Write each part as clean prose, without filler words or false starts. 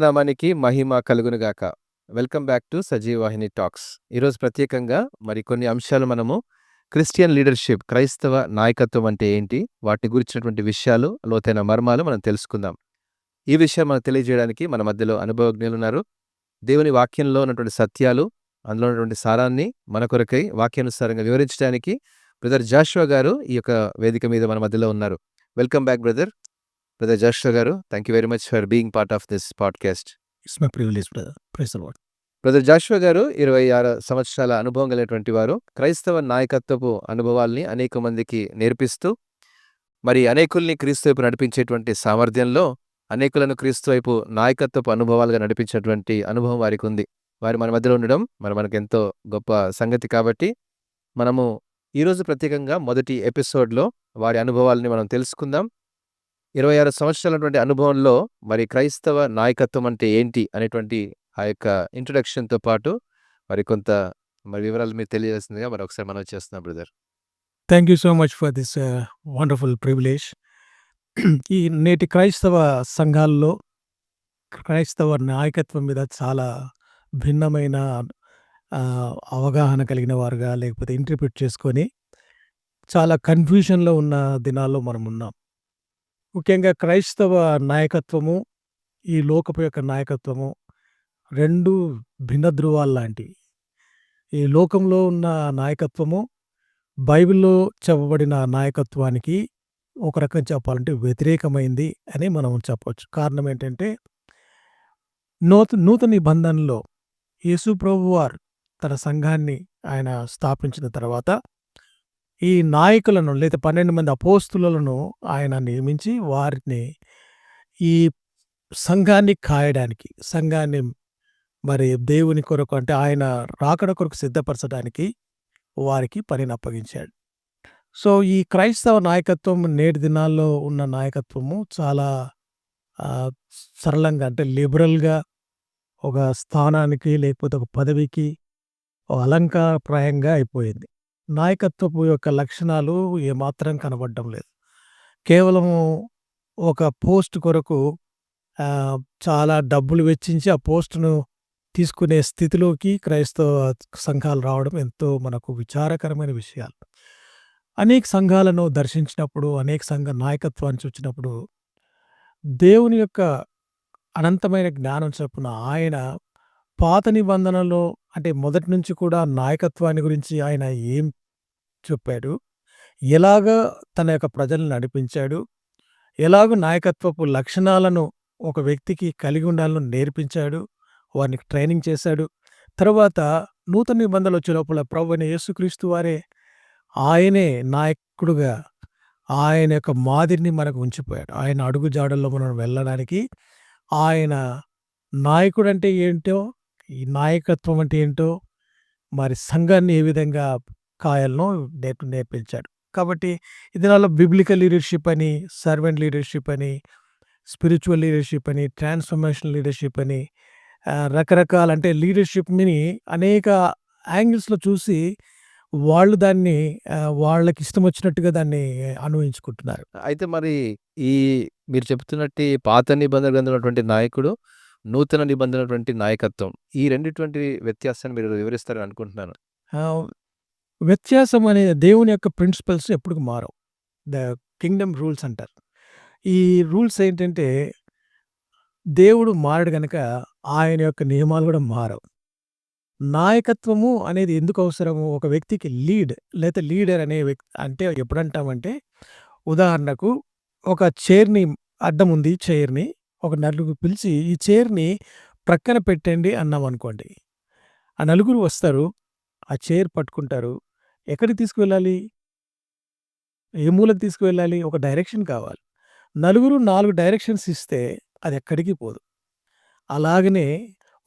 నామానికి మహిమ కలుగునుగాక. Welcome back to Sajeevavahini talks. ఈరోజు ప్రత్యేకంగా కొన్ని అంశాలు మనము క్రిస్టియన్ లీడర్షిప్, క్రైస్తవ నాయకత్వం అంటే ఏంటి, వాటి గురించినటువంటి విషయాలు, లోతైన మర్మాలు మనం తెలుసుకుందాం. ఈ విషయం మనకు తెలియజేయడానికి మన మధ్యలో అనుభవజ్ఞులు ఉన్నారు. దేవుని వాక్యంలో ఉన్నటువంటి సత్యాలు, అందులో ఉన్నటువంటి సారాన్ని మన కొరకై వాక్యానుసారంగా వివరించడానికి బ్రదర్ జాషువా గారు ఈ యొక్క వేదిక మీద మన మధ్యలో ఉన్నారు. వెల్కమ్ బ్యాక్ బ్రదర్ జాషువా గారు. Thank you very much for being part of this podcast. It's my privilege brother. Praise the Lord. Brother Joshua గారు 26 సంవత్సరాల అనుభవం కలిగినటువంటి వారు. క్రైస్తవ నాయకత్వపు అనుభవాల్ని అనేక మందికి నేర్పిస్తూ, మరి అనేకుల్ని క్రీస్తు వైపు నడిపించేటువంటి సామర్థ్యంలో అనేకులను క్రీస్తు వైపు నాయకత్వపు అనుభవాలుగా నడిపించేటువంటి అనుభవం వారికి ఉంది. వారు మన మధ్యలో ఉండడం మనకెంతో గొప్ప సంగతి. కాబట్టి మనము ఈరోజు ప్రత్యేకంగా మొదటి ఎపిసోడ్లో వారి అనుభవాలని మనం తెలుసుకుందాం. 26 సంవత్సరాలటువంటి అనుభవంలో మరి క్రైస్తవ నాయకత్వం అంటే ఏంటి అనేటువంటి ఆ యొక్క ఇంట్రొడక్షన్తో పాటు మరి కొంత వివరాలు మీరు తెలియజేసిందిగా మరి ఒకసారి మనం చేస్తున్నాం brother. Thank you so much for this wonderful privilege. ఈ నేటి క్రైస్తవ సంఘాల్లో క్రైస్తవ నాయకత్వం మీద చాలా భిన్నమైన అవగాహన కలిగిన వారుగా, లేకపోతే ఇంటర్ప్రిట్ చేసుకొని చాలా కన్ఫ్యూజన్లో ఉన్న దినాల్లో మనం ఉన్నాం. ముఖ్యంగా క్రైస్తవ నాయకత్వము, ఈ లోకపు యొక్క నాయకత్వము రెండు భిన్న ధృవాలు లాంటివి. ఈ లోకంలో ఉన్న నాయకత్వము బైబిల్లో చెప్పబడిన నాయకత్వానికి ఒక రకం చెప్పాలంటే వ్యతిరేకమైంది అని మనం చెప్పవచ్చు. కారణం ఏంటంటే, నూతన నిబంధనలో యేసు ప్రభువారు తన సంఘాన్ని ఆయన స్థాపించిన తర్వాత ఈ నాయకులను లేదా 12 మంది అపోస్తులను ఆయన నియమించి వారిని ఈ సంఘాన్ని కాయడానికి, సంఘాన్ని మరి దేవుని కొరకు అంటే ఆయన రాకడ కొరకు సిద్ధపరచడానికి వారికి పనిని అప్పగించాడు. సో ఈ క్రైస్తవ నాయకత్వం నేటి దినాల్లో ఉన్న నాయకత్వము చాలా సరళంగా అంటే లిబరల్గా ఒక స్థానానికి లేకపోతే ఒక పదవికి ఒక అలంకారప్రాయంగా అయిపోయింది. నాయకత్వపు యొక్క లక్షణాలు ఏమాత్రం కనబడడం లేదు. కేవలము ఒక పోస్ట్ కొరకు చాలా డబ్బులు వెచ్చించి ఆ పోస్టును తీసుకునే స్థితిలోకి క్రైస్తవ సంఘాలు రావడం ఎంతో మనకు విచారకరమైన విషయాలు. అనేక సంఘాలను దర్శించినప్పుడు, అనేక సంఘ నాయకత్వాన్ని చూచినప్పుడు దేవుని యొక్క అనంతమైన జ్ఞానం చొప్పున ఆయన పాత నిబంధనలో అంటే మొదటి నుంచి కూడా నాయకత్వాన్ని గురించి ఆయన ఏం చెప్పాడు, ఎలాగ తన యొక్క ప్రజలను నడిపించాడు, ఎలాగ నాయకత్వపు లక్షణాలను ఒక వ్యక్తికి కలిగి ఉండాలని నేర్పించాడు, వారిని ట్రైనింగ్ చేశాడు. తర్వాత నూతన నిబంధనలు వచ్చే లోపల ప్రభువైన యేసుక్రీస్తు వారే ఆయనే నాయకుడుగా ఆయన యొక్క మాదిరిని మనకు ఉంచిపోయాడు. ఆయన అడుగు జాడల్లో మనం వెళ్ళడానికి ఆయన నాయకుడు అంటే ఏంటో, ఈ నాయకత్వం అంటే ఏంటో, మరి సంఘాన్ని ఏ విధంగా కాయాలనో నేర్పించాడు. కాబట్టి ఇది నాలో బిబ్లికల్ లీడర్షిప్ అని, సర్వెంట్ లీడర్షిప్ అని, స్పిరిచువల్ లీడర్షిప్ అని, ట్రాన్స్ఫర్మేషనల్ లీడర్షిప్ అని రకరకాల అంటే లీడర్షిప్ని అనేక యాంగిల్స్లో చూసి వాళ్ళు దాన్ని వాళ్ళకి ఇష్టం వచ్చినట్టుగా దాన్ని అన్వయించుకుంటున్నారు. అయితే మరి ఈ మీరు చెప్తున్నట్టు పాత నిబంధన గ్రంథంలో ఉన్నటువంటి నాయకుడు, నూతన నిబంధనటువంటి నాయకత్వం, ఈ రెండిటువంటి వ్యత్యాసాన్ని మీరు వివరిస్తారని అనుకుంటున్నాను. వ్యత్యాసం అనే దేవుని యొక్క ప్రిన్సిపల్స్ ఎప్పుడు మారవు. ద కింగ్డమ్ రూల్స్ అంటారు. ఈ రూల్స్ ఏంటంటే దేవుడు మారడు గనక ఆయన యొక్క నియమాలు కూడా మారవు. నాయకత్వము అనేది ఎందుకు అవసరము? ఒక వ్యక్తికి లేదా లీడర్ అనే వ్యక్తి అంటే ఎప్పుడంటామంటే, ఉదాహరణకు ఒక చైర్ని అడ్డం ఉంది, చైర్ని ఒక నలుగురు పిలిచి ఈ చైర్ని ప్రక్కన పెట్టండి అన్నాం అనుకోండి. ఆ నలుగురు వస్తారు, ఆ చైర్ పట్టుకుంటారు. ఎక్కడికి తీసుకువెళ్ళాలి? ఏ మూలకు తీసుకువెళ్ళాలి? ఒక డైరెక్షన్ కావాలి. నలుగురు 4 డైరెక్షన్స్ ఇస్తే అది ఎక్కడికి పోదు. అలాగనే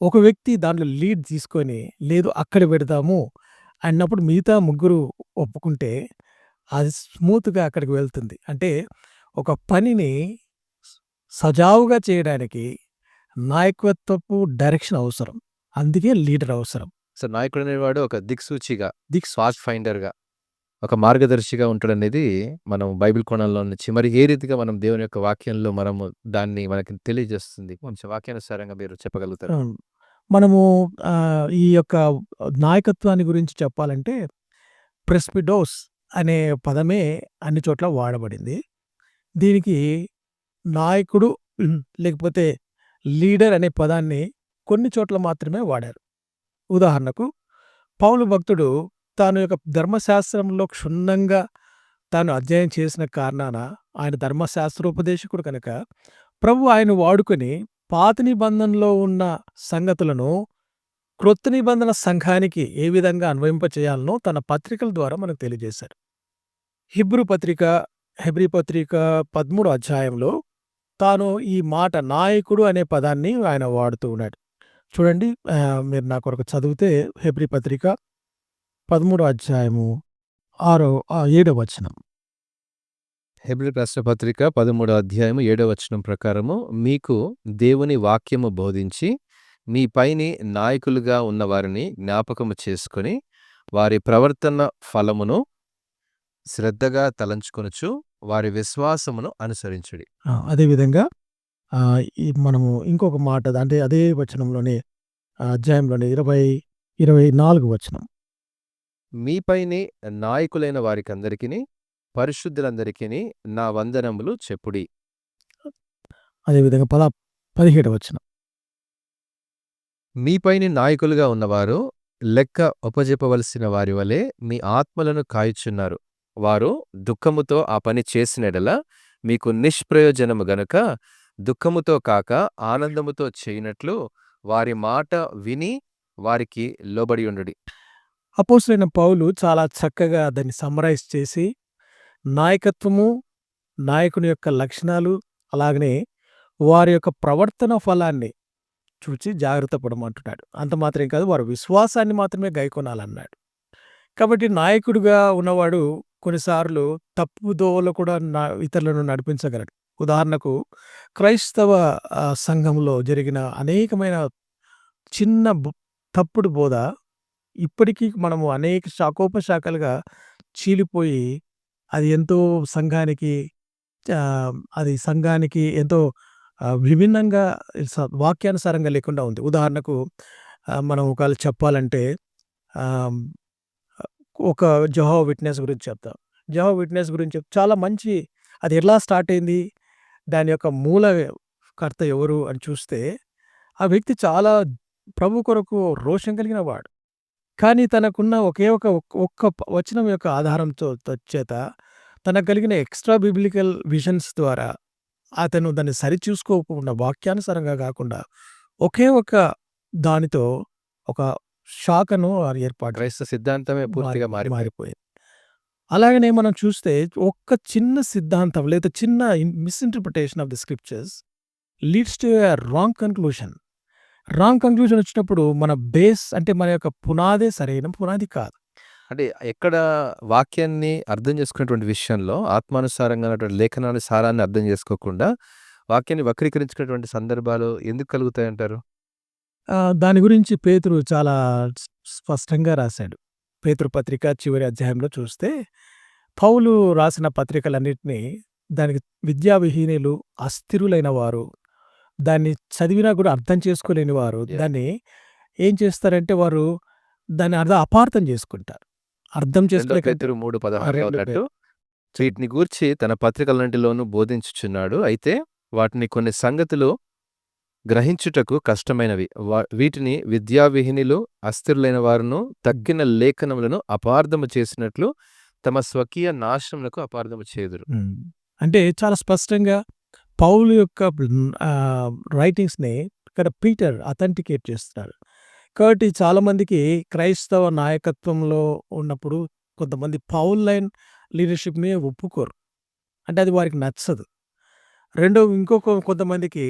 ఒక వ్యక్తి దాంట్లో లీడ్ తీసుకొని లేదు అక్కడ పెడదాము అన్నప్పుడు మిగతా ముగ్గురు ఒప్పుకుంటే అది స్మూత్గా అక్కడికి వెళ్తుంది. అంటే ఒక పనిని సజావుగా చేయడానికి నాయకత్వపు డైరెక్షన్ అవసరం. అందుకే లీడర్ అవసరం. సో నాయకుడు అనేవాడు ఒక దిక్సూచిగా, పాత్ ఫైండర్గా ఒక మార్గదర్శిగా ఉంటాడనేది మనం బైబిల్ కోణంలో నుంచి మరి ఏ రీతిగా మనం దేవుని యొక్క వాక్యంలో మనము దాన్ని మనకి తెలియజేస్తుంది? కొంచెం వాక్యానుసారంగా మీరు చెప్పగలుగుతారా? అవును. మనము ఈ యొక్క నాయకత్వాన్ని గురించి చెప్పాలంటే ప్రెస్పిడోస్ అనే పదమే అన్ని చోట్ల వాడబడింది. దీనికి నాయకుడు లేకపోతే లీడర్ అనే పదాన్ని కొన్ని చోట్ల మాత్రమే వాడారు. ఉదాహరణకు పౌలు భక్తుడు తాను యొక్క ధర్మశాస్త్రంలో క్షుణ్ణంగా తాను అధ్యయనం చేసిన కారణాన ఆయన ధర్మశాస్త్రోపదేశకుడు కనుక ప్రభు ఆయన వాడుకొని పాత నిబంధనలో ఉన్న సంగతులను క్రొత్త నిబంధన సంఘానికి ఏ విధంగా అన్వయింపచేయాలనో తన పత్రికల ద్వారా మనకు తెలియజేశారు. హెబ్రీ పత్రిక 13 అధ్యాయంలో తాను ఈ మాట నాయకుడు అనే పదాన్ని ఆయన వాడుతూ ఉన్నాడు. చూడండి, మీరు నా కొరకు చదివితే హెబ్రీ పత్రిక 13 అధ్యాయము 7వ వచనం. హెబ్రీ రాసిన పత్రిక 13 అధ్యాయము 7వ వచనం ప్రకారము మీకు దేవుని వాక్యము బోధించి మీ పైని నాయకులుగా ఉన్న వారిని జ్ఞాపకము చేసుకొని వారి ప్రవర్తన ఫలమును శ్రద్ధగా తలంచుకొనుచు వారి విశ్వాసమును అనుసరించుడి. అదేవిధంగా ఈ మనము ఇంకొక మాట అంటే అదే వచనంలోనే అధ్యాయంలోని 24 వచనం. మీపైని నాయకులైన వారికందరికిని పరిశుద్ధులందరికిని నా వందనములు చెప్పుడి. అదేవిధంగా 17వ వచనం. మీపైని నాయకులుగా ఉన్నవారు లెక్క ఒప్పజెప్పవలసిన వారి వలె మీ ఆత్మలను కాయుచున్నారు. వారు దుఃఖముతో ఆ పని చేసినెడల మీకు నిష్ప్రయోజనము గనుక దుఃఖముతో కాక ఆనందముతో చేయునట్లు వారి మాట విని వారికి లోబడి ఉండుడి. అపోస్తలుడైన పౌలు చాలా చక్కగా దాన్ని సమ్మరైజ్ చేసి నాయకత్వము, నాయకుని యొక్క లక్షణాలు, అలాగనే వారి యొక్క ప్రవర్తన ఫలాన్ని చూచి జాగ్రత్త పడమంటున్నాడు. అంత మాత్రమే కాదు, వారి విశ్వాసాన్ని మాత్రమే గైకొనాలన్నాడు. కాబట్టి నాయకుడిగా ఉన్నవాడు కొన్నిసార్లు తప్పుదోవలో కూడా ఇతరులను నడిపించగలడు. ఉదాహరణకు క్రైస్తవ సంఘంలో జరిగిన అనేకమైన చిన్న తప్పుడు బోధ ఇప్పటికీ మనము అనేక శాఖోపశాఖలుగా చీలిపోయి అది ఎంతో సంఘానికి ఎంతో విభిన్నంగా వాక్యానుసారంగా లేకుండా ఉంది. ఉదాహరణకు మనం ఒకవేళ చెప్పాలంటే ఒక జెహోవా విట్నెస్ గురించి చెప్తాం. జెహోవా విట్నెస్ గురించి చాలా మంచి, అది ఎలా స్టార్ట్ అయింది, దాని యొక్క మూల కర్త ఎవరు అని చూస్తే ఆ వ్యక్తి చాలా ప్రభు కొరకు రోషం కలిగిన వాడు. కానీ తనకున్న ఒక్క వచనం యొక్క ఆధారంతో చేత తనకు కలిగిన ఎక్స్ట్రా బిబ్లికల్ విజన్స్ ద్వారా అతను దాన్ని సరిచూసుకోకుండా వాక్యానుసారంగా కాకుండా ఒకే ఒక దానితో ఒక శాఖను ఏర్పాటు క్రైస్తవ సిద్ధాంతమే పూర్తిగా మారిపోయింది. అలాగనే మనం చూస్తే ఒక్క చిన్న సిద్ధాంతం లేదా చిన్న misinterpretation of the scriptures leads to a wrong conclusion. Wrong conclusion వచ్చినప్పుడు మన బేస్ అంటే మన యొక్క పునాదే సరైన పునాది కాదు. అంటే ఎక్కడ వాక్యాన్ని అర్థం చేసుకునేటువంటి విషయంలో ఆత్మానుసారంగా ఉన్నటువంటి లేఖనాన్ని సారాన్ని అర్థం చేసుకోకుండా వాక్యాన్ని వక్రీకరించుకునేటువంటి సందర్భాలు ఎందుకు కలుగుతాయంటారు? దాని గురించి పేతురు చాలా స్పష్టంగా రాశాడు. పేతురు పత్రిక చివరి అధ్యాయంలో చూస్తే పౌలు రాసిన పత్రికలన్నిటినీ దానికి విద్యావిహీనులు, అస్థిరులైన వారు, దాన్ని చదివినా కూడా అర్థం చేసుకోలేని వారు దాన్ని ఏం చేస్తారంటే వారు దాన్ని అపార్థం చేసుకుంటారు. అర్థం చేసుకోలేక పేతురు 3:16 అన్నట్టు వీటిని గూర్చి తన పత్రికలన్నిటిలోనూ బోధించుచున్నాడు. అయితే వాటిని కొన్ని సంగతులు గ్రహించుటకు కష్టమైనవి. వీటిని విద్యావిహీనులు, అస్థిరులైన వారును తగ్గిన లేఖనములను అపార్థము చేసినట్లు తమ స్వకీయ నాశనములకు అపార్థము చేదురు. అంటే చాలా స్పష్టంగా పౌలు యొక్క రైటింగ్స్ని ఇక్కడ పీటర్ అథెంటికేట్ చేస్తున్నారు. కాబట్టి చాలామందికి క్రైస్తవ నాయకత్వంలో ఉన్నప్పుడు కొంతమంది పౌల్ లైన్ లీడర్షిప్ని ఒప్పుకోరు, అంటే అది వారికి నచ్చదు. కొంతమందికి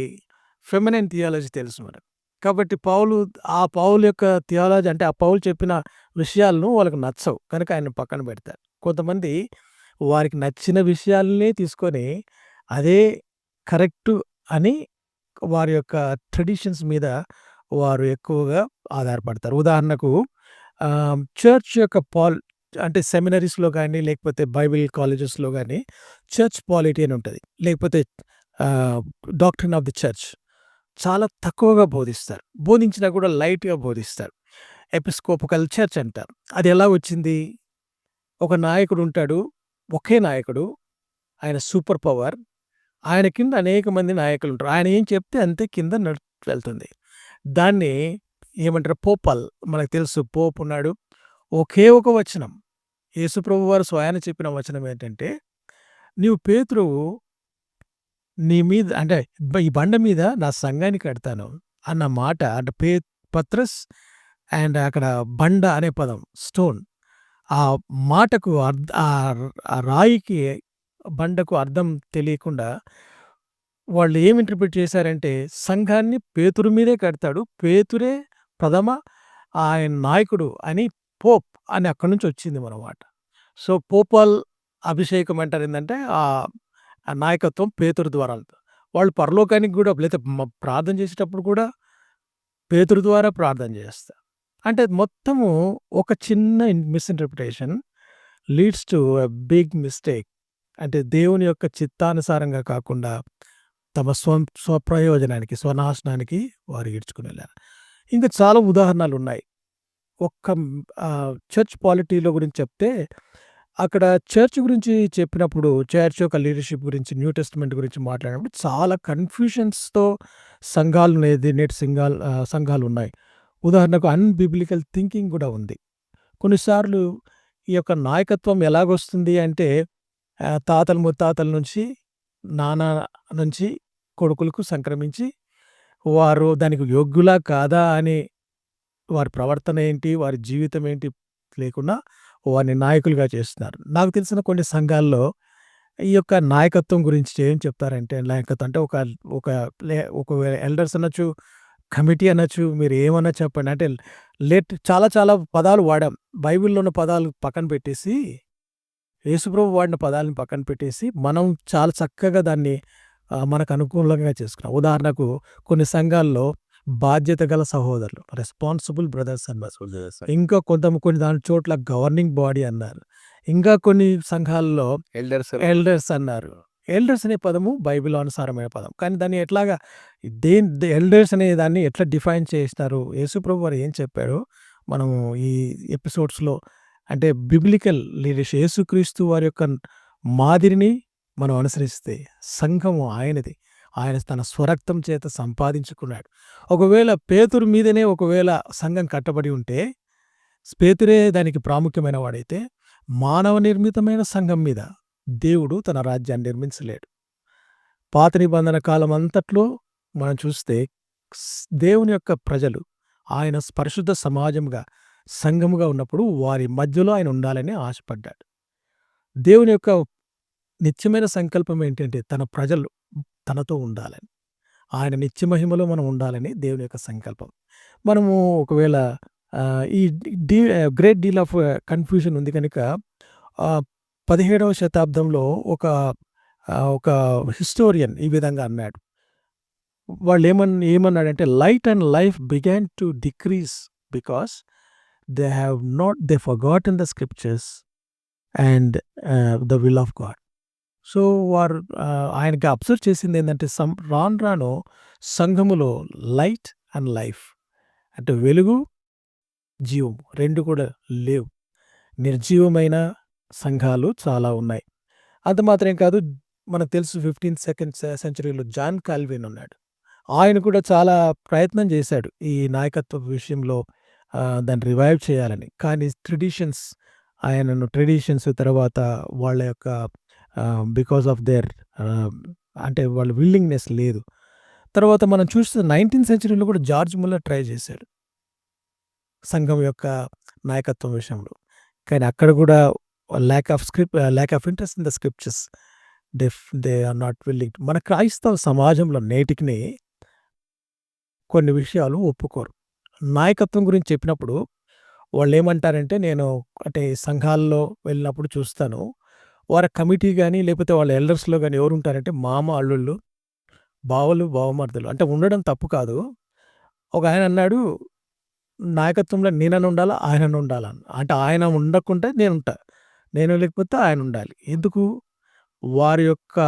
ఫెమినైన్ థియాలజీ తెలుసు మనకు. కాబట్టి పౌలు యొక్క థియాలజీ అంటే ఆ పౌలు చెప్పిన విషయాలను వాళ్ళకి నచ్చవు కనుక ఆయన పక్కన పెడతారు. కొంతమంది వారికి నచ్చిన విషయాలనే తీసుకొని అదే కరెక్టు అని వారి యొక్క ట్రెడిషన్స్ మీద వారు ఎక్కువగా ఆధారపడతారు. ఉదాహరణకు చర్చ్ యొక్క అంటే సెమినరీస్‌లో గాని, లేకపోతే బైబిల్ కాలేజెస్‌లో గాని చర్చ్ పాలిటీ అని ఉంటది. లేకపోతే ఆహ్, డాక్ట్రిన్ ఆఫ్ ది చర్చ్ చాలా తక్కువగా బోధిస్తారు. బోధించినా కూడా లైట్‌గా బోధిస్తారు. ఎపిస్కోపకల్ చర్చ్ అంటారు. అది ఎలా వచ్చింది? ఒక నాయకుడు ఉంటాడు. ఒకే నాయకుడు. ఆయన సూపర్ పవర్. ఆయన కింద అనేక మంది నాయకులుంటారు. ఆయన ఏం చెప్తే అంతే కింద వెళ్తుంది. దాన్ని ఏమంటారు పోపల్. మనకు తెలుసు పోప్ ఉన్నాడు. ఒకే ఒక వచనం. యేసుప్రభు వారు స్వయాన చెప్పిన వచనం ఏంటంటే, "నీవు పేతురువు నీ మీద అంటే ఈ బండ మీద నా సంఘాన్ని కడతాను" అన్న మాట అంటే పత్రస్ అండ్ అక్కడ బండ అనే పదం స్టోన్. ఆ మాటకు ఆ రాయికి, బండకు అర్థం తెలియకుండా వాళ్ళు ఏమి ఇంటర్ప్రిట్ చేశారంటే, సంఘాన్ని పేతురు మీదే కడతాడు. పేతురే ప్రథమ ఆయన నాయకుడు అని పోప్ అని అక్కడి నుంచి వచ్చింది మనమాట. సో, పోపల్ అభిషేకం అంటారు ఏందంటే, ఆ నాయకత్వం పేతురు ద్వారా. వాళ్ళు పరలోకానికి గూడా లేతే ప్రార్థన చేసేటప్పుడు కూడా పేతురు ద్వారా ప్రార్థన చేస్తారు. అంటే మొత్తము ఒక చిన్న misinterpretation leads to a big mistake. అంటే దేవుని యొక్క చిత్తానుసారంగా కాకుండా తమ స్వప్రయోజనానికి, స్వనాశనానికి వారు ఈడ్చుకొనెళ్లారు. ఇంకా చాలా ఉదాహరణలున్నాయి. ఒక్క చర్చ్ పాలిటీలో గురించి చెప్తే, అక్కడ చర్చ్ గురించి చెప్పినప్పుడు, చర్చ్ యొక్క లీడర్‌షిప్ గురించి, న్యూ టెస్టమెంట్ గురించి మాట్లాడినప్పుడు చాలా కన్‌ఫ్యూషన్స్‌తో నేటి సంఘాలున్నాయి. ఉదాహరణకు అన్‌బిబ్లికల్ థింకింగ్ గూడా ఉంది. కొన్నిసార్లు ఈ యొక్క నాయకత్వం ఎలాగొస్తుంది అంటే, తాతలు ముత్తాతల నుంచి, నాన్న నుంచి కొడుకులకు సంక్రమించి, వారు దానికి యోగ్యులా కాదా అని వారి ప్రవర్తన ఏంటి, వారి జీవితం ఏంటి లేకుండా వారిని నాయకులుగా చేస్తున్నారు. నాకు తెలిసిన కొన్ని సంఘాల్లో ఈ యొక్క నాయకత్వం గురించి ఏం చెప్తారంటే, నాయకత్వం అంటే ఒక ఒక ఒక ఎల్డర్స్ అనొచ్చు, కమిటీ అనొచ్చు, మీరు ఏమన్నా చెప్పండి. అంటే చాలా చాలా పదాలు వాడాం. బైబిల్‌లో ఉన్న పదాలు పక్కన పెట్టేసి, యేసుప్రభు వాడిన పదాలను పక్కన పెట్టేసి, మనం చాలా చక్కగా దాన్ని మనకు అనుకూలంగా చేసుకున్నాం. ఉదాహరణకు కొన్ని సంఘాల్లో బాధ్యత గల సహోదరులు, రెస్పాన్సిబుల్ బ్రదర్స్ అన్నారు. ఇంకా కొన్ని దాని చోట్ల గవర్నింగ్ బాడీ అన్నారు. ఇంకా కొన్ని సంఘాల్లో ఎల్డర్స్ అన్నారు. ఎల్డర్స్ అనే పదము బైబిల్ అనుసారమైన పదం. కానీ దాన్ని ఎట్లాగా ఎల్డర్స్ అనే దాన్ని ఎట్లా డిఫైన్ చేసినారు? యేసుప్రభు వారు ఏం చెప్పారో మనము ఈ ఎపిసోడ్స్‌లో అంటే బిబ్లికల్ లీడర్‌షిప్ యేసుక్రీస్తు వారి యొక్క మాదిరిని మనం అనుసరిస్తే సంఘము ఆయనది. ఆయన తన స్వరక్తం చేత సంపాదించుకున్నాడు. ఒకవేళ పేతురు మీదనే సంఘం కట్టబడి ఉంటే, పేతురే దానికి ప్రాముఖ్యమైన వాడైతే, మానవ నిర్మితమైన సంఘం మీద దేవుడు తన రాజ్యాన్ని నిర్మించలేడు. పాత నిబంధన కాలం అంతట్లో మనం చూస్తే దేవుని యొక్క ప్రజలు ఆయన పరిశుద్ధ సమాజంగా, సంఘముగా ఉన్నప్పుడు వారి మధ్యలో ఆయన ఉండాలని ఆశపడ్డాడు. దేవుని యొక్క నిత్యమైన సంకల్పం ఏంటంటే తన ప్రజలు తనతో ఉండాలని. ఆయన నిత్య మహిమలో మనం ఉండాలని దేవుని యొక్క సంకల్పం. మనము ఒకవేళ ఈ గ్రేట్ డీల్ ఆఫ్ కన్‌ఫ్యూజన్ ఉంది కనుక 17వ శతాబ్దంలో ఒక హిస్టోరియన్ ఈ విధంగా అన్నాడు. వాళ్ళు ఏమన్నాడంటే light and life began to decrease because they forgotten the scriptures and the will of God. So, వారు ఆయనకి అబ్జర్వ్ చేసిందేందంటే రాను రాను సంఘములో లైట్ అండ్ లైఫ్ అంటే వెలుగు, జీవం 2 కూడా లేవు. నిర్జీవమైన సంఘాలు చాలా ఉన్నాయి. అంత మాత్రమే కాదు, మనకు తెలుసు 15th సెంచరీలో జాన్ కాల్విన్ ఉన్నాడు. ఆయన కూడా చాలా ప్రయత్నం చేశాడు ఈ నాయకత్వ విషయంలో దాన్ని రివైవ్ చేయాలని. కానీ ట్రెడిషన్స్ తర్వాత వాళ్ళ యొక్క బికాస్ ఆఫ్ అంటే వాళ్ళ విల్లింగ్‌నెస్ లేదు. తర్వాత మనం చూస్తే 19th సెంచరీలో కూడా జార్జ్ ముల్లర్ ట్రై చేశాడు. సంఘం యొక్క నాయకత్వం విషయంలో. కానీ అక్కడ కూడా lack of interest in the scriptures. They are not willing. మన క్రైస్తవ సమాజంలో నేటికిని కొన్ని విషయాలు ఒప్పుకోరు. నాయకత్వం గురించి చెప్పినప్పుడు వాళ్ళేమంటారంటే, నేను అంటే సంఘాల్లో వెళ్ళినప్పుడు చూస్తాను. వారి కమిటీ గాని, లేకపోతే వాళ్ళ ఎల్డర్స్‌లో గాని ఎవరుంటారంటే మామ, అల్లుళ్ళు, బావలు, బావమరుదులు. అంటే ఉండడం తప్పు కాదు. ఒకాయన అన్నాడు, నాయకత్వంలో నేనని ఉండాలా, ఆయనని ఉండాలా. అంటే ఆయన ఉండకుంటే నేనుంటా. నేను లేకపోతే ఆయన ఉండాలి. ఎందుకు? వారి యొక్క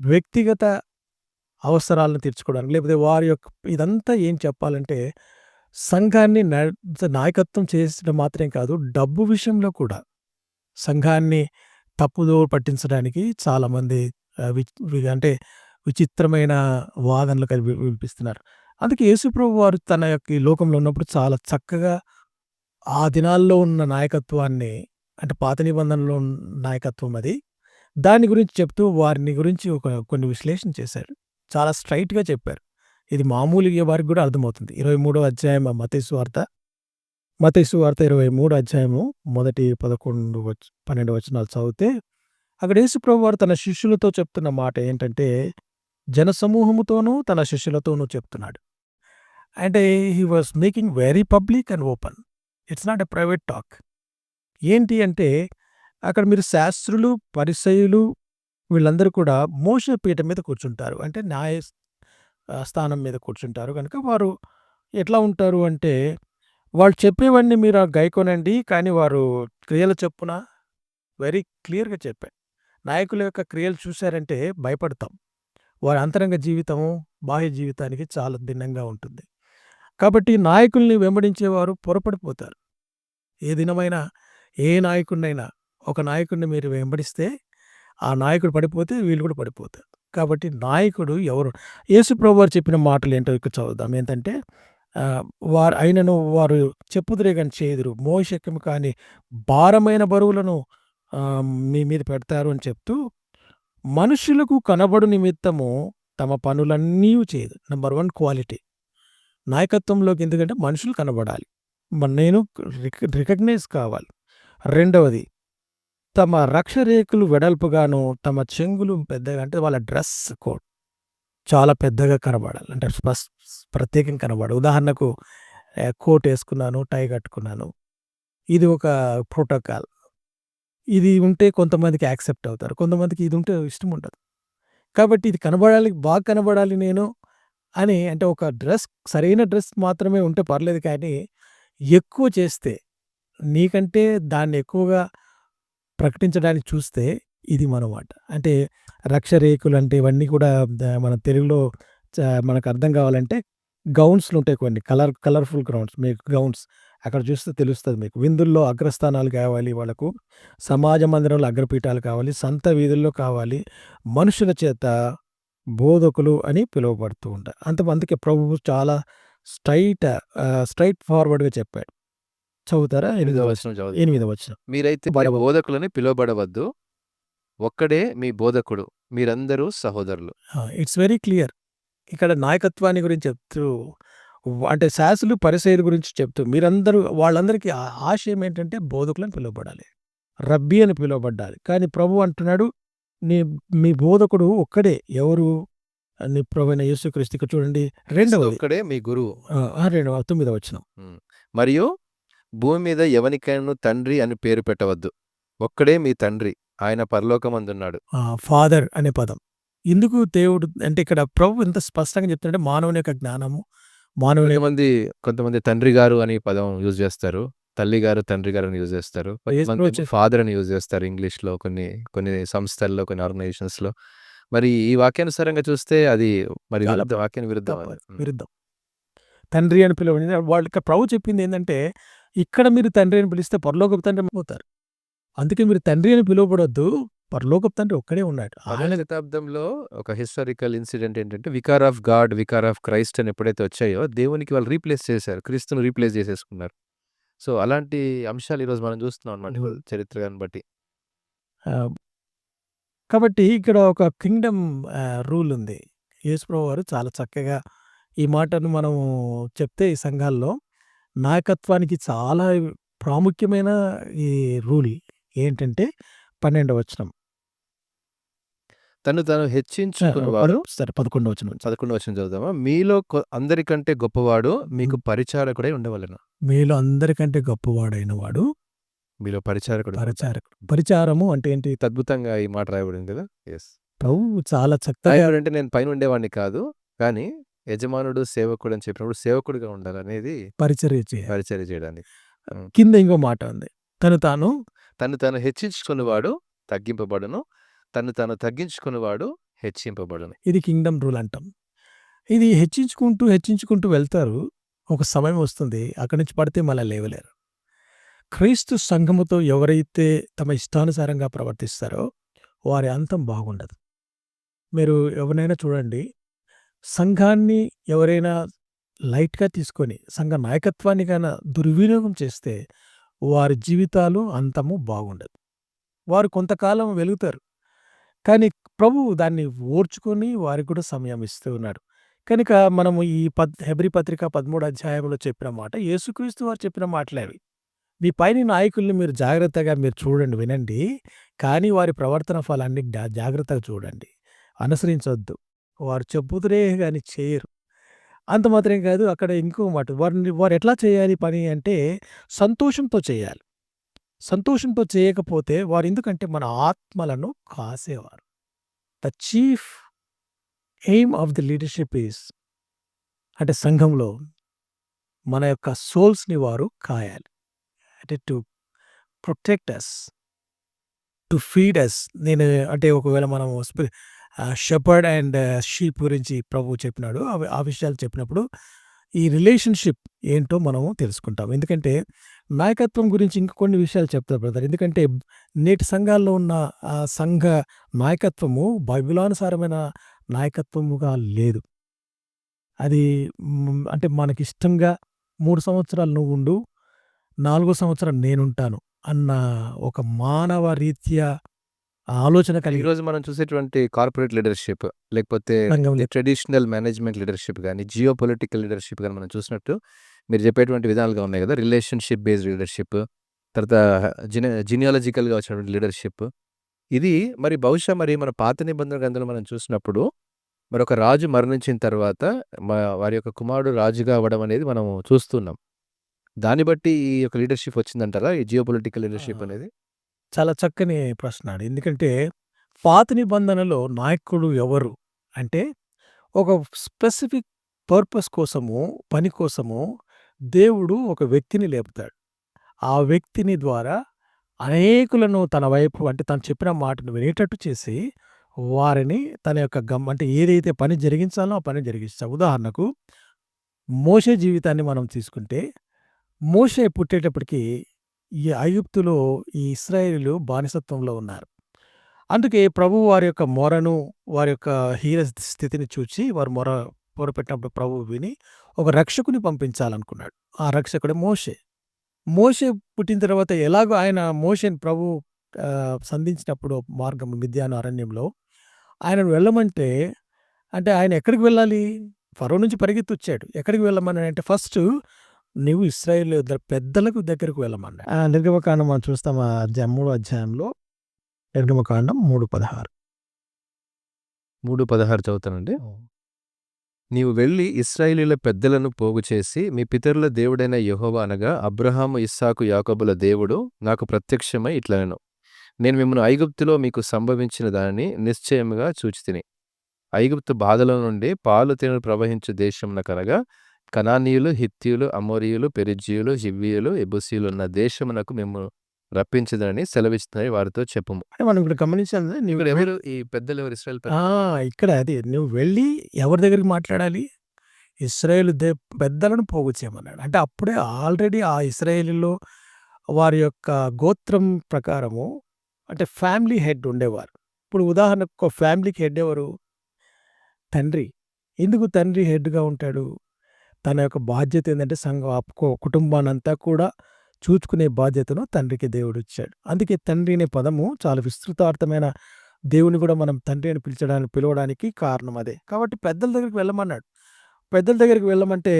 వ్యక్తిగత అవసరాలను తీర్చుకోవడానికి లేకపోతే వారి యొక్క ఇదంతా ఏం చెప్పాలంటే సంఘాన్ని నాయకత్వం చేసడం మాత్రమే కాదు, డబ్బు విషయంలో కూడా సంఘాన్ని తప్పుదోవ పట్టించడానికి చాలామంది అంటే విచిత్రమైన వాదనలు వినిపిస్తున్నారు. అందుకే యేసుప్రభు వారు తన యొక్క ఈ లోకంలో ఉన్నప్పుడు చాలా చక్కగా ఆ దినాల్లో ఉన్న నాయకత్వాన్ని అంటే పాత నిబంధనలో ఉన్న నాయకత్వం అది. దాని గురించి చెప్తూ వారిని గురించి కొన్ని విశ్లేషణ చేశారు. చాలా స్ట్రెయిట్‌గా చెప్పారు. ఇది మామూలు వారికి కూడా అర్థమవుతుంది. 23వ అధ్యాయం మత్తయి సువార్త 23 అధ్యాయము మొదటి 12 వచనాలు చదివితే అక్కడ యేసుప్రభు వారు తన శిష్యులతో చెప్తున్న మాట ఏంటంటే జనసమూహముతోనూ తన శిష్యులతోనూ చెప్తున్నాడు. అంటే he was making very public and open. It's not a private talk. ఏంటి అంటే అక్కడ మీరు శాస్త్రులు, పరిసయ్యులు వీళ్ళందరూ కూడా మోషే పీఠం మీద కూర్చుంటారు. అంటే న్యాయ స్థానం మీద కూర్చుంటారు కనుక వారు ఎట్లా ఉంటారు అంటే వాళ్ళు చెప్పేవన్నీ మీరు గైకొనండి. కానీ వారు క్రియల చొప్పున వెరీ క్లియర్‌గా చెప్పారు. నాయకుల యొక్క క్రియలు చూశారంటే భయపడతాం. వారి అంతరంగ జీవితము, బాహ్య జీవితానికి చాలా భిన్నంగా ఉంటుంది. కాబట్టి నాయకుల్ని వెంబడించేవారు పొరపడిపోతారు. ఏ దినమైనా ఏ నాయకుడినైనా ఒక నాయకుడిని మీరు వెంబడిస్తే ఆ నాయకుడు పడిపోతే వీళ్ళు కూడా పడిపోతారు. కాబట్టి నాయకుడు ఎవరు? యేసుప్రభు వారు చెప్పిన మాటలు ఏంటో ఇక్కడ చదువుదాం. ఏంటంటే వారు చెప్పుదురే గాని చేయుదురు. మోషెక్కము కాని భారమైన బరువులను మీ మీద పెడతారు అని చెప్తూ మనుషులకు కనబడు నిమిత్తము తమ పనులన్నీ చేయదు. Number 1 quality. నాయకత్వంలోకి ఎందుకంటే మనుషులు కనబడాలి. నేను రికగ్నైజ్ కావాలి. రెండవది తమ రక్షరేకులు వెడల్పుగాను తమ చెంగులు పెద్దగా అంటే వాళ్ళ డ్రెస్ కోడ్ చాలా పెద్దగా కనబడాలి. అంటే ప్రత్యేకంగా కనబడాలి. ఉదాహరణకు కోట్ వేసుకున్నాను, టై కట్టుకున్నాను. ఇది ఒక ప్రోటోకాల్. ఇది ఉంటే కొంతమందికి యాక్సెప్ట్ అవుతారు. కొంతమందికి ఇది ఉంటే ఇష్టం ఉండదు. కాబట్టి ఇది కనబడాలి, బాగా కనబడాలి నేను అని అంటే ఒక సరైన డ్రెస్ మాత్రమే ఉంటే పర్లేదు కానీ ఎక్కువ చేస్తే నీకంటే దాన్ని ఎక్కువగా ప్రకటించడానికి చూస్తే ఇది మనమాట. అంటే రక్షరేకులు అంటే ఇవన్నీ కూడా మన తెలుగులో మనకు అర్థం కావాలంటే గౌన్స్‌లు ఉంటాయి కొన్ని కలర్‌ఫుల్ గౌన్స్ అక్కడ చూస్తే తెలుస్తుంది మీకు. విందుల్లో అగ్రస్థానాలు కావాలి వాళ్ళకు. సమాజ మందిరంలో అగ్రపీఠాలు కావాలి. సంత వీధుల్లో కావాలి. మనుషుల చేత బోధకులు అని పిలువబడుతూ ఉంటారు. అందుకే ప్రభువు చాలా స్ట్రైట్ ఫార్వర్డ్‌గా చెప్పాడు. చదువుతారా? 8వ వచనం చదువు. 8వ వచనం. మీరైతే బోధకులని పిలువబడవద్దు. ఒక్కడే మీ బోధకుడు. మీరందరూ సహోదరులు. It's very clear. ఇక్కడ నాయకత్వాన్ని గురించి చెప్తూ అంటే శాస్త్రులు, పరిసయ్యుల గురించి చెప్తూ మీరందరూ వాళ్ళందరికీ ఆశయం ఏంటంటే బోధకులని పిలువబడాలి. రబ్బీ అని పిలువబడ్డాలి. కానీ ప్రభువు అంటున్నాడు మీ బోధకుడు ఒక్కడే. ఎవరు? నీ ప్రభువైన యేసుక్రీస్తు. ఇక్కడ చూడండి రెండవది. ఒక్కడే మీ గురువు. 9వ వచనం. మరియు భూమి మీద ఎవనికైనా తండ్రి అని పేరు పెట్టవద్దు. ఒక్కడే మీ తండ్రి. ఆయన పరలోకమందున్నాడు. ఫాదర్ అనే పదం. ఎందుకు దేవుడు అంటే ఇక్కడ ప్రభువు ఎంత స్పష్టంగా చెప్తున్నాడంటే మానవుని యొక్క జ్ఞానము కొంతమంది తండ్రి గారు అని పదం యూజ్ చేస్తారు. తల్లి గారు, తండ్రి గారు అని యూజ్ చేస్తారు. ఫాదర్ అని యూజ్ చేస్తారు ఇంగ్లీష్‌లో కొన్ని సంస్థల్లో, కొన్ని ఆర్గనైజేషన్స్‌లో. మరి ఈ వాక్యానుసారంగా చూస్తే అది మరి వాక్యానికి విరుద్ధం. తండ్రి అని పిలవండి. వాళ్ళకి ప్రభు చెప్పింది ఏంటంటే ఇక్కడ మీరు తండ్రి అని పిలిస్తే పరలోకపు తండ్రి అవుతారు. అందుకే మీరు తండ్రి అని పిలువబడొద్దు. పరలోకపు తండ్రి ఒక్కడే ఉన్నాడు. 10వ శతాబ్దంలో ఒక హిస్టారికల్ ఇన్సిడెంట్ ఏంటంటే vicar of God, vicar of Christ అని ఎప్పుడైతే వచ్చాయో దేవునికి వాళ్ళు రీప్లేస్ చేశారు. క్రీస్తును రీప్లేస్ చేసేసుకున్నారు. సో అలాంటి అంశాలు ఈరోజు మనం చూస్తున్నాం అన్నమాట చరిత్రను బట్టి. కాబట్టి ఇక్కడ ఒక కింగ్డమ్ రూల్ ఉంది. యేసుప్రభు వారు చాలా చక్కగా ఈ మాటను మనం చెప్తే ఈ సంఘాల్లో నాయకత్వానికి చాలా ప్రాముఖ్యమైన ఈ రూల్ ఏంటంటే 12వ వచనం. తను హెచ్చించుకున్నవాడు. సరే 11వ వచనం. 11వ వచనం చదువుదామా? మీలో అందరికంటే గొప్పవాడు మీకు పరిచారకుడై ఉండవలెను. మీలో అందరికంటే గొప్పవాడైన వాడు మీలో పరిచారకుడు. పరిచారము అంటే ఏంటి? అద్భుతంగా ఈ మాట రాయబడింది కదా. ప్రభు చాలా చక్కగా అంటే నేను పైన ఉండేవాడిని కాదు, కానీ యజమానుడు, సేవకుడు అని చెప్పినప్పుడు సేవకుడిగా ఉండాలనేది పరిచర్య చేయాలి. పరిచర్య చేయడానికి. హ్మ్. కింద ఇంకో మాట ఉంది. తను తాను తను తాను హెచ్చించుకునేవాడు తగ్గింపబడును. తను తాను తగ్గించుకునేవాడు హెచ్చింపబడును. ఇది కింగ్డమ్ రూల్ అంటాం. ఇది హెచ్చించుకుంటూ, హెచ్చించుకుంటూ వెళ్తారు. ఒక సమయం వస్తుంది. అక్కడి నుంచి పడితే మళ్ళా లేవలేరు. క్రీస్తు సంఘముతో ఎవరైతే తమ ఇష్టానుసారంగా ప్రవర్తిస్తారో వారి అంతం బాగుండదు. మీరు ఎవరినైనా చూడండి. సంఘాన్ని ఎవరైనా లైట్‌గా తీసుకొని, సంఘ నాయకత్వాన్ని దుర్వినియోగం చేస్తే వారి జీవితాలు అంతము బాగుండదు. వారు కొంతకాలం వెలుగుతారు. కానీ ప్రభువు దాన్ని ఓర్చుకొని వారికి కూడా సమయం ఇస్తూ ఉన్నాడు. కనుక మనము ఈ హెబ్రీ పత్రిక 13 అధ్యాయంలో చెప్పిన మాట యేసుక్రీస్తు వారు చెప్పిన మాటలే అవి. మీ పైని నాయకుల్ని మీరు జాగ్రత్తగా చూడండి, వినండి. కానీ వారి ప్రవర్తన ఫలాన్ని జాగ్రత్తగా చూడండి. అనుసరించొద్దు. వారు చెప్పుదురే గాని చేయరు. అంత మాత్రమే కాదు, అక్కడ ఇంకో మాట వారు ఎట్లా చేయాలి పని అంటే సంతోషంతో చేయాలి. సంతోషంతో చేయకపోతే వారు ఎందుకంటే మన ఆత్మలను కాసేవారు. The chief aim of the leadership is అంటే సంఘంలో మన యొక్క సోల్స్‌ని వారు కాయాలి. అంటే to protect us, to feed us. నేను అంటే ఒకవేళ మనం షెపర్డ్ అండ్ షీప్ గురించి ప్రభువు చెప్పినాడు. ఆ విషయాలు చెప్పినప్పుడు ఈ రిలేషన్‌షిప్ ఏంటో మనము తెలుసుకుంటాం. ఎందుకంటే నాయకత్వం గురించి ఇంకా కొన్ని విషయాలు చెప్తా బ్రదర్. ఎందుకంటే నేటి సంఘాల్లో ఉన్న సంఘ నాయకత్వము బైబిలానుసారమైన నాయకత్వముగా లేదు. అది అంటే మనకిష్టంగా 3 సంవత్సరాలు నువ్వుండు, 4 సంవత్సరం నేనుంటాను అన్న ఒక మానవ రీత్యా ఆలోచన కలిగి ఈరోజు మనం చూసేటువంటి కార్పొరేట్ లీడర్‌షిప్ లేకపోతే రంగంలో ట్రెడిషనల్ మేనేజ్‌మెంట్ లీడర్‌షిప్ గాని, జియో పొలిటికల్ లీడర్‌షిప్ గాని మనం చూసినట్టు మీరు చెప్పేటువంటి విధానాలుగా ఉన్నాయి గదా! రిలేషన్‌షిప్ బేస్డ్ లీడర్‌షిప్, తర్వాత జీనియాలజికల్‌గా వచ్చినటువంటి లీడర్‌షిప్. ఇది మరి బహుశా మన పాత నిబంధన గ్రంథంలో మనం చూసినప్పుడు మరొక రాజు మరణించిన తర్వాత వారి యొక్క కుమారుడు రాజుగా అవ్వడం అనేది మనం చూస్తున్నాం. దాన్ని బట్టి ఈ యొక్క లీడర్‌షిప్ వచ్చిందంటారా? ఈ జియో పొలిటికల్ లీడర్‌షిప్ ఆ! అనేది? చాలా చక్కని ప్రశ్న అండి. ఎందుకంటే పాత నిబంధనలో నాయకుడు ఎవరు అంటే ఒక స్పెసిఫిక్ పర్పస్ కోసము, పని కోసము దేవుడు ఒక వ్యక్తిని లేపుతాడు. ఆ వ్యక్తిని ద్వారా అనేకులను తన వైపు అంటే తను చెప్పిన మాటను వినేటట్టు చేసి వారిని తన యొక్క అంటే ఏదైతే పని జరిగించాలో ఆ పని జరిగిస్తాడు. ఉదాహరణకు మోషే జీవితాన్ని మనం తీసుకుంటే మోషే పుట్టేటప్పటికి ఈ ఐగుప్తులో ఈ ఇశ్రాయేలీయులు బానిసత్వంలో ఉన్నారు. అందుకే ప్రభువు వారి యొక్క మొరను, వారి యొక్క హీన స్థితిని చూచి వారు మొరపెట్టినప్పుడు ప్రభువు విని ఒక రక్షకుని పంపించాలనుకున్నాడు. ఆ రక్షకుడే మోషే. మోషే పుట్టిన తర్వాత ఎలాగో ఆయన మోషేని ప్రభువు సంధించినప్పుడు మార్గం మిద్యాను అరణ్యంలో ఆయనను వెళ్ళమంటే అంటే ఆయన ఎక్కడికి వెళ్ళాలి? ఫరో నుంచి పరిగెత్తొచ్చాడు. ఎక్కడికి వెళ్ళమన్నాడంటే ఫస్టు నువ్వు ఇశ్రాయేలు పెద్దలకు దగ్గరకు వెళ్ళమన్నాడు. నిర్గమకాండం మనం చూస్తాం మూడో అధ్యాయంలో నిర్గమకాండం 3:16. 3:16 చదువుతానండి. నీవు వెళ్లి ఇశ్రాయేలీయుల పెద్దలను పోగుచేసి, మీ పితరుల దేవుడైన యెహోవా అనగా అబ్రాహాము, ఇస్సాకు, యాకోబుల దేవుడు నాకు ప్రత్యక్షమై ఇట్లనెను. నేను మిమ్మును ఐగుప్తులో మీకు సంభవించిన దానిని నిశ్చయముగా చూచితిని. ఐగుప్తు బాధలో నుండి పాలు తేనెలు ప్రవహించు దేశమునకనగా కనానీయులు, హిత్తీయులు, అమోరీయులు, పెరిజ్జీయులు, హివ్వీయులు, యెబూసీయులు ఉన్న దేశమునకు మిమ్మును రప్పించెదనని సెలవిస్తున్నాయి వారితో చెప్పుము. అంటే మనం ఇక్కడ గమనించాలి ఇక్కడ ఎవరు ఈ పెద్దలెవరు? ఇశ్రాయేలు ఆ! ఇక్కడ అది నువ్వు వెళ్ళి ఎవరి దగ్గరికి మాట్లాడాలి? ఇశ్రాయేలు పెద్దలను పోగు చేయమన్నాడు. అంటే అప్పుడే ఆల్రెడీ ఆ ఇశ్రాయేలీలో వారి యొక్క గోత్రం ప్రకారము అంటే ఫ్యామిలీ హెడ్ ఉండేవారు. ఇప్పుడు ఉదాహరణకు ఒక ఫ్యామిలీకి హెడ్ ఎవరు? తండ్రి. ఎందుకు తండ్రి హెడ్‌గా ఉంటాడు? తన యొక్క బాధ్యత ఏందంటే కుటుంబాన్నంతా కూడా చూచుకునే బాధ్యతను తండ్రికి దేవుడిచ్చాడు. అందుకే తండ్రి అనే పదము చాలా విస్తృతార్థమైన దేవుని కూడా మనం తండ్రి అని పిలవడానికి కారణం అదే. కాబట్టి పెద్దల దగ్గరికి వెళ్ళమన్నాడు. పెద్దల దగ్గరికి వెళ్ళమంటే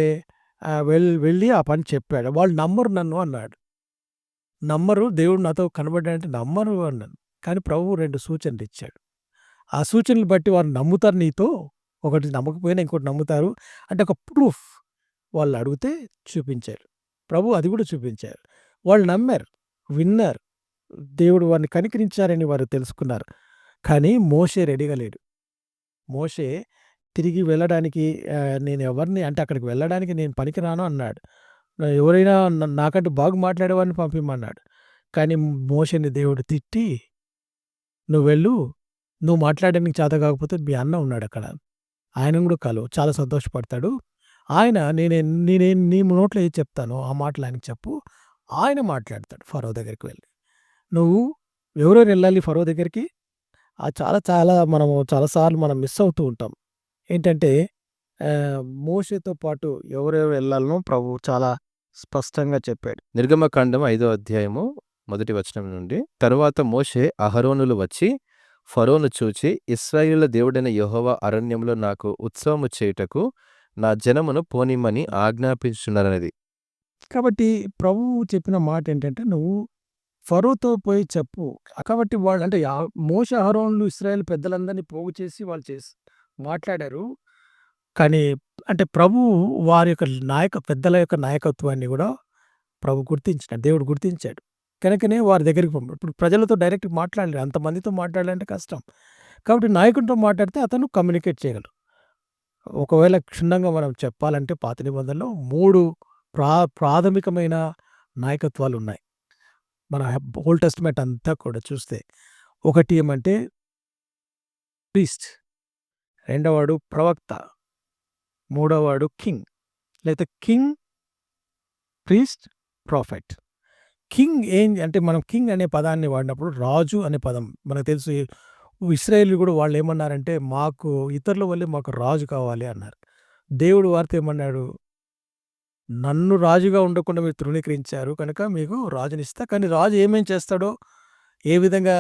వెళ్ళి ఆ పని చెప్పాడు. వాళ్ళు నమ్మరు నన్ను అన్నాడు. నమ్మరు, దేవుడు నాతో కనబడ్డాడంటే నమ్మరు అన్నాను. కానీ ప్రభువు 2 సూచనలిచ్చాడు. ఆ సూచనలు బట్టి వారు నమ్ముతారు నీతో. ఒకటి నమ్మకపోయినా ఇంకోటి నమ్ముతారు. అంటే ఒక ప్రూఫ్ వాళ్ళు అడిగితే చూపించారు. ప్రభువు అది కూడా చూపించారు. వాళ్ళు నమ్మారు, విన్నారు. దేవుడు వారిని కనికరించారని వారు తెలుసుకున్నారు. కానీ మోషే రెడీగా లేడు. మోషే తిరిగి వెళ్ళడానికి నేను ఎవరిని అంటే అక్కడికి వెళ్ళడానికి నేను పనికిరాను అన్నాడు. ఎవరైనా నాకంటే బాగా మాట్లాడేవాడిని పంపిమన్నాడు. కానీ మోషేని దేవుడు తిట్టి, "నువ్వు వెళ్ళు. నువ్వు మాట్లాడడానికి చేత కాకపోతే మీ అన్న ఉన్నాడక్కడ. ఆయనను కూడా కలువు. చాలా సంతోషపడతాడు. ఆయన నీ నోట్లో ఏది చెప్తానో ఆ మాటలు ఆయనకి చెప్పు. ఆయన మాట్లాడతాడు ఫరో దగ్గరికి వెళ్లి. నువ్వు ఎవరెవరు వెళ్ళాలి ఫరో దగ్గరికి?" చాలా చాలా మనము చాలా సార్లు మనం మిస్ అవుతూ ఉంటాం. ఏంటంటే మోషేతో పాటు ఎవరెవరు వెళ్ళాలనో ప్రభువు చాలా స్పష్టంగా చెప్పాడు. నిర్గమకాండం 5వ అధ్యాయము 1 వచనం నుండి, తరువాత మోషే అహరోనులు వచ్చి ఫరోను చూచి, ఇశ్రాయేలుల దేవుడైన యెహోవా అరణ్యంలో నాకు ఉత్సవము చేయుటకు నా జనమును పోనిమ్మని ఆజ్ఞాపించుచున్నారన్నది. కాబట్టి ప్రభువు చెప్పిన మాట ఏంటంటే, నువ్వు ఫరోతో పోయి చెప్పు. కాబట్టి వాళ్ళు అంటే మోషే, అహరోనులు ఇశ్రాయేల్ పెద్దలందరినీ పోగు చేసి వాళ్ళు మాట్లాడారు. కానీ అంటే ప్రభువు వారి యొక్క పెద్దల యొక్క నాయకత్వాన్ని కూడా ప్రభు గుర్తించినాడు. దేవుడు గుర్తించాడు. కనుకనే వారి దగ్గరికి పంపాడు. ఇప్పుడు ప్రజలతో డైరెక్ట్ మాట్లాడలేరు. అంతమందితో మాట్లాడాలంటే కష్టం. కాబట్టి నాయకుడితో మాట్లాడితే అతను కమ్యూనికేట్ చేయగలడు. ఒకవేళ క్షుణ్ణంగా మనం చెప్పాలంటే పాత నిబంధనలో 3 ప్రాథమికమైన నాయకత్వాలున్నాయి. మన ఓల్డ్ టెస్టమెంట్ అంతా కూడా చూస్తే. ఒకటి ఏమంటే ప్రీస్ట్, రెండోవాడు ప్రవక్త, మూడోవాడు కింగ్. లేతే కింగ్, ప్రీస్ట్, ప్రాఫెట్. కింగ్ అంటే మనం కింగ్ అనే పదాన్ని వాడినప్పుడు రాజు అనే పదం మనకు తెలుసు. ఇశ్రాయేలీయులు కూడా వాళ్ళు ఏమన్నారంటే, మాకు ఇతరుల వల్లే మాకు రాజు కావాలి అన్నారు. దేవుడు వారితో ఏమన్నాడు, నన్ను రాజుగా ఉండకుండా మీరు తృణీకరించారు కనుక మీకు రాజునిస్తా. కానీ రాజు ఏమేం చేస్తాడో, ఏ విధంగా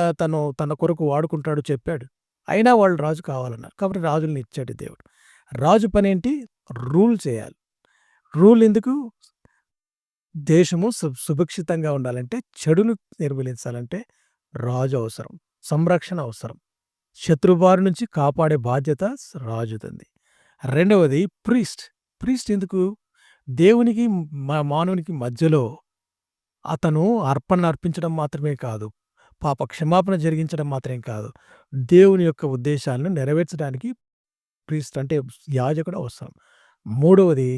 తన కొరకు వాడుకుంటాడో చెప్పాడు. అయినా వాళ్ళు రాజు కావాలన్నారు. కాబట్టి రాజుల్ని ఇచ్చాడు దేవుడు. రాజు పనేంటి? రూల్ చేయాలి. రూల్ ఎందుకు? దేశము సుభిక్షితంగా ఉండాలంటే, చెడును నిర్మూలించాలంటే రాజు అవసరం. సంరక్షణ అవసరం. శత్రుబారి నుంచి కాపాడే బాధ్యత రాజుదంది. రెండవది ప్రీస్ట్. ప్రీస్ట్ ఎందుకు? దేవునికి మానవునికి మధ్యలో అతను అర్పణ అర్పించడం మాత్రమే కాదు, పాప క్షమాపణ జరిగించడం మాత్రమే కాదు, దేవుని యొక్క ఉద్దేశాలను నెరవేర్చడానికి ప్రీస్ట్ అంటే యాజకుడు అవసరం. మూడవది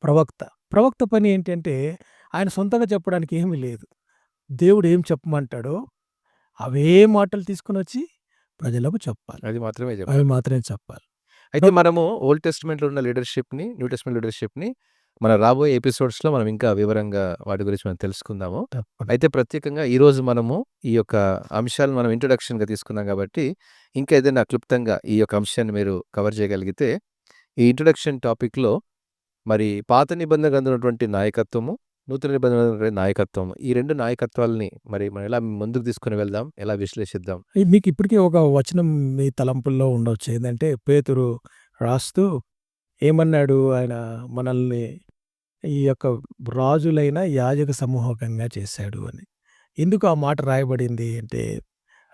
ప్రవక్త. ప్రవక్త పని ఏంటంటే ఆయన సొంతంగా చెప్పడానికి ఏమీ లేదు. దేవుడు ఏం చెప్పమంటాడో అవే మాటలు తీసుకొని వచ్చి ప్రజలకు చెప్పాలి. అది మాత్రమే అవి చెప్పాలి. మాత్రమే చెప్పాలి. అయితే మనము ఓల్డ్ టెస్టమెంట్‌లో ఉన్న లీడర్‌షిప్‌ని, న్యూ టెస్టమెంట్ లీడర్‌షిప్‌ని మన రాబోయే ఎపిసోడ్స్‌లో మనం ఇంకా వివరంగా వాటి గురించి మనం తెలుసుకుందాము. తప్పకుండా. అయితే ప్రత్యేకంగా ఈరోజు మనము ఈ యొక్క అంశాలను మనం ఇంట్రొడక్షన్‌గా తీసుకున్నాం కాబట్టి, ఇంకా ఏదైనా క్లుప్తంగా ఈ యొక్క అంశాన్ని మీరు కవర్ చేయగలిగితే, ఈ ఇంట్రొడక్షన్ టాపిక్‌లో మరి పాత నిబంధన గ్రంథంలో ఉన్నటువంటి నాయకత్వము, నూతన నిబంధన గ్రంథంలో నాయకత్వం, ఈ 2 నాయకత్వాలని మరి మనం ఎలా ముందుకు తీసుకొని వెళ్దాం? ఎలా విశ్లేషిద్దాం? మీకు ఇప్పటికీ ఒక వచనం మీ తలంపుల్లో ఉండొచ్చు. ఏందంటే పేతురు రాస్తూ ఏమన్నాడు ఆయన, మనల్ని ఈ యొక్క రాజులైన యాజక సమూహకంగా చేశాడు అని. ఎందుకు ఆ మాట రాయబడింది అంటే,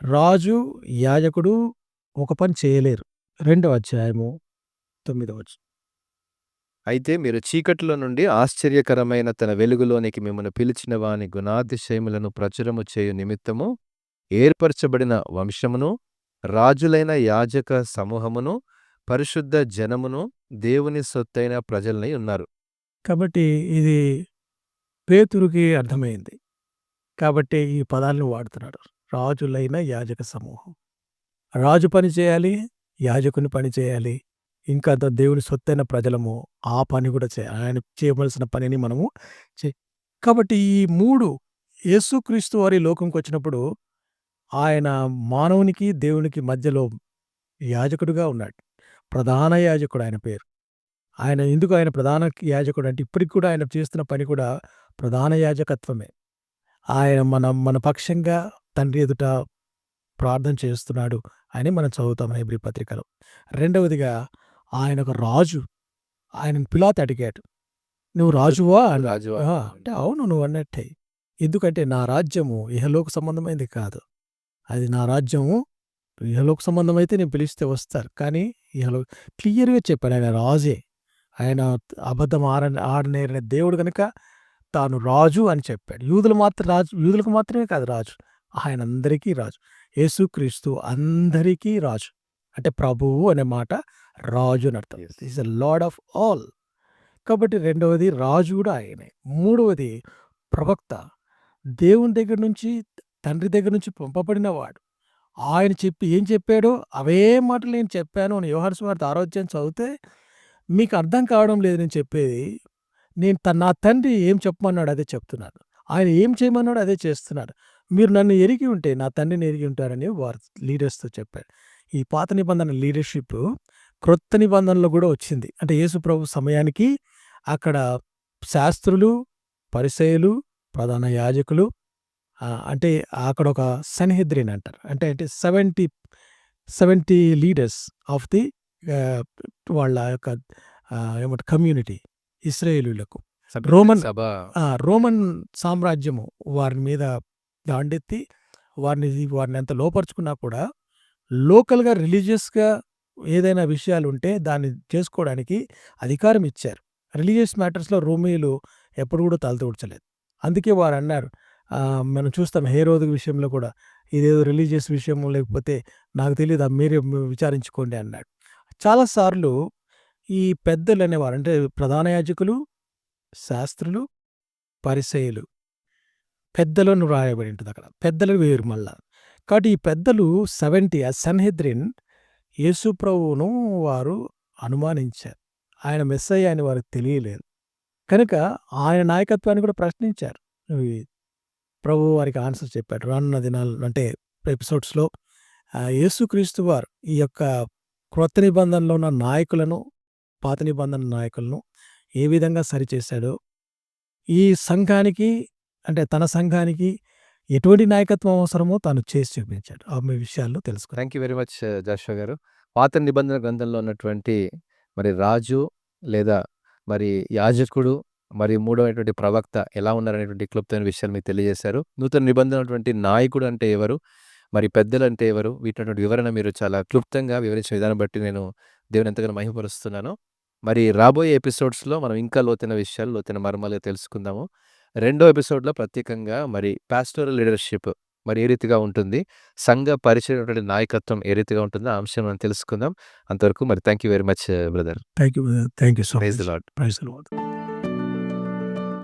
రాజు, యాజకుడు ఒక పని చేయలేరు. 2వ అధ్యాయము 9వ వచనం. అయితే మీరు చీకటిలో నుండి ఆశ్చర్యకరమైన తన వెలుగులోనికి మిమ్మల్ని పిలిచిన వాని గుణాతిశయములను ప్రచురము చేయు నిమిత్తము ఏర్పరచబడిన వంశమును, రాజులైన యాజక సమూహమును, పరిశుద్ధ జనమును, దేవుని సొత్తైన ప్రజలనై ఉన్నారు. కాబట్టి ఇది పేతురుకి అర్థమైంది. కాబట్టి ఈ పదాలను వాడుతున్నాడు. రాజులైన యాజక సమూహం. రాజు పని చేయాలి, యాజకుని పని చేయాలి. ఇంకా దేవుని సొత్తైన ప్రజలము ఆ పని కూడా చేయాలి. ఆయన చేయవలసిన పనిని మనము కాబట్టి ఈ 3 యేసుక్రీస్తు వారి లోకంకొచ్చినప్పుడు ఆయన మానవునికి, దేవునికి మధ్యలో యాజకుడుగా ఉన్నాడు. ప్రధాన యాజకుడు ఆయన పేరు. ఎందుకు ఆయన ప్రధాన యాజకుడు అంటే ఇప్పటికి కూడా ఆయన చేస్తున్న పని కూడా ప్రధాన యాజకత్వమే. ఆయన మన పక్షంగా తండ్రి ఎదుట ప్రార్థన చేస్తున్నాడు అని మనం చదువుతాం హెబ్రీ పత్రికలో. రెండవదిగా ఆయన ఒక రాజు. ఆయనను పిలాతు అడిగాడు, "నువ్వు రాజువా?" అన్నాడు. రాజువా? అంటే అవును, నువ్వు అన్నట్టే. ఎందుకంటే నా రాజ్యము ఇహలోక సంబంధమైంది కాదు. అది నా రాజ్యము ఇహలోక సంబంధమైతే నేను పిలిస్తే వస్తారు. కానీ క్లియర్‌గా చెప్పాడు, ఆయన రాజే. ఆయన అబద్ధం ఆడనేరని దేవుడు గనుక తాను రాజు అని చెప్పాడు. యూదులకు మాత్రమే కాదు రాజు. ఆయన అందరికీ రాజు. యేసుక్రీస్తు అందరికీ రాజు. అంటే ప్రభువు అనే మాట రాజు అని అర్థం. Yes. Is the lord of all. కాబట్టి రెండవది రాజు కూడా ఆయనే. మూడవది ప్రవక్త. దేవుని దగ్గర నుంచి, తండ్రి దగ్గర నుంచి పంపబడినవాడు. ఆయన ఏం చెప్పాడో అవే మాటలు నేను చెప్పాను అని యోహాను సువార్త 6వ అధ్యాయం చదివితే మీకు అర్థం కావడం లేదు నేను చెప్పేది. నా తండ్రి ఏం చెప్పమన్నాడో అదే చెప్తున్నాను. ఆయన ఏం చేయమన్నాడో అదే చేస్తున్నాడు. మీరు నన్ను ఎరిగి ఉంటే నా తండ్రిని ఎరిగి ఉంటారని వారు లీడర్స్‌తో చెప్పాడు. ఈ పాత నిబంధన లీడర్‌షిప్ క్రొత్త నిబంధనలో కూడా వచ్చింది. అంటే యేసు ప్రభు సమయానికి అక్కడ శాస్త్రులు, పరిసయ్యులు, ప్రధాన యాజకులు, అంటే అక్కడ ఒక సన్‌హెద్రిన్ అంటారు. అంటే 70 లీడర్స్ ఆఫ్ ది వాళ్ళ యొక్క ఏమంటారు కమ్యూనిటీ ఇశ్రాయేలీయులకు. రోమన్ సభ రోమన్ సామ్రాజ్యము వారి మీద దండెత్తి వారిని ఎంత లోపరుచుకున్నా కూడా లోకల్‌గా రిలీజియస్‌గా ఏదైనా విషయాలుంటే దాన్ని చేసుకోవడానికి అధికారం ఇచ్చారు. రిలీజియస్ మ్యాటర్స్‌లో రోమీయులు ఎప్పుడు కూడా తలదూర్చలేదు. అందుకే వారన్నారు, మనం చూస్తాం హేరోదు విషయంలో కూడా ఇదేదో రిలీజియస్ విషయమో లేకపోతే నాకు తెలీదు మీరే విచారించుకోండి అన్నాడు. చాలా సార్లు ఈ పెద్దలు అనేవారు అంటే ప్రధాన యాజకులు, శాస్త్రులు, పరిసయ్యులు పెద్దలను రాయబడి ఉంటుంది అక్కడ. పెద్దలు వేరు మళ్ళా. కాబట్టి ఈ పెద్దలు 70 సన్‌హెద్రిన్ యేసు ప్రభువును వారు అనుమానించారు. ఆయన మెస్సయ్య అని వారికి తెలియలేదు. కనుక ఆయన నాయకత్వాన్ని కూడా ప్రశ్నించారు. ఈ ప్రభువు వారికి ఆన్సర్ చెప్పాడు. రానున్న దినాలు అంటే ఎపిసోడ్స్‌లో యేసుక్రీస్తు వారు ఈ యొక్క క్రొత్త నిబంధనలో ఉన్న నాయకులను, పాత నిబంధన నాయకులను ఏ విధంగా సరిచేశాడో, ఈ సంఘానికి అంటే తన సంఘానికి ఎటువంటి నాయకత్వం అవసరమో తాను చేసి చూపించాడు. ఆ విషయాల్లో తెలుసుకున్నాం. Thank you very much Joshua గారు. పాత నిబంధన గ్రంథంలో ఉన్నటువంటి మరి రాజు లేదా మరి యాజకుడు మరి మూడవటువంటి ప్రవక్త ఎలా ఉన్నారనేటువంటి క్లుప్తమైన విషయాలు మీకు తెలియజేశారు. నూతన నిబంధన ఉన్నటువంటి నాయకుడు అంటే ఎవరు, మరి పెద్దలు అంటే ఎవరు, వీటినటువంటి వివరణ మీరు చాలా క్లుప్తంగా వివరించిన విధానం బట్టి నేను దేవుని ఎంతగానో మహిమపరుస్తున్నాను. మరి రాబోయే ఎపిసోడ్స్‌లో మనం ఇంకా లోతైన విషయాలు, లోతైన మర్మాలు తెలుసుకుందాము. రెండో ఎపిసోడ్‌లో ప్రత్యేకంగా మరి పాస్టోరల్ లీడర్‌షిప్ మరి ఏ రీతిగా ఉంటుంది, సంఘ పరిచయమైనటువంటి నాయకత్వం ఏ రీతిగా ఉంటుందో ఆ అంశం మనం తెలుసుకుందాం. అంతవరకు మరి thank you very much brother. Thank you. Thank you so praise much. The Lord. Praise the lord.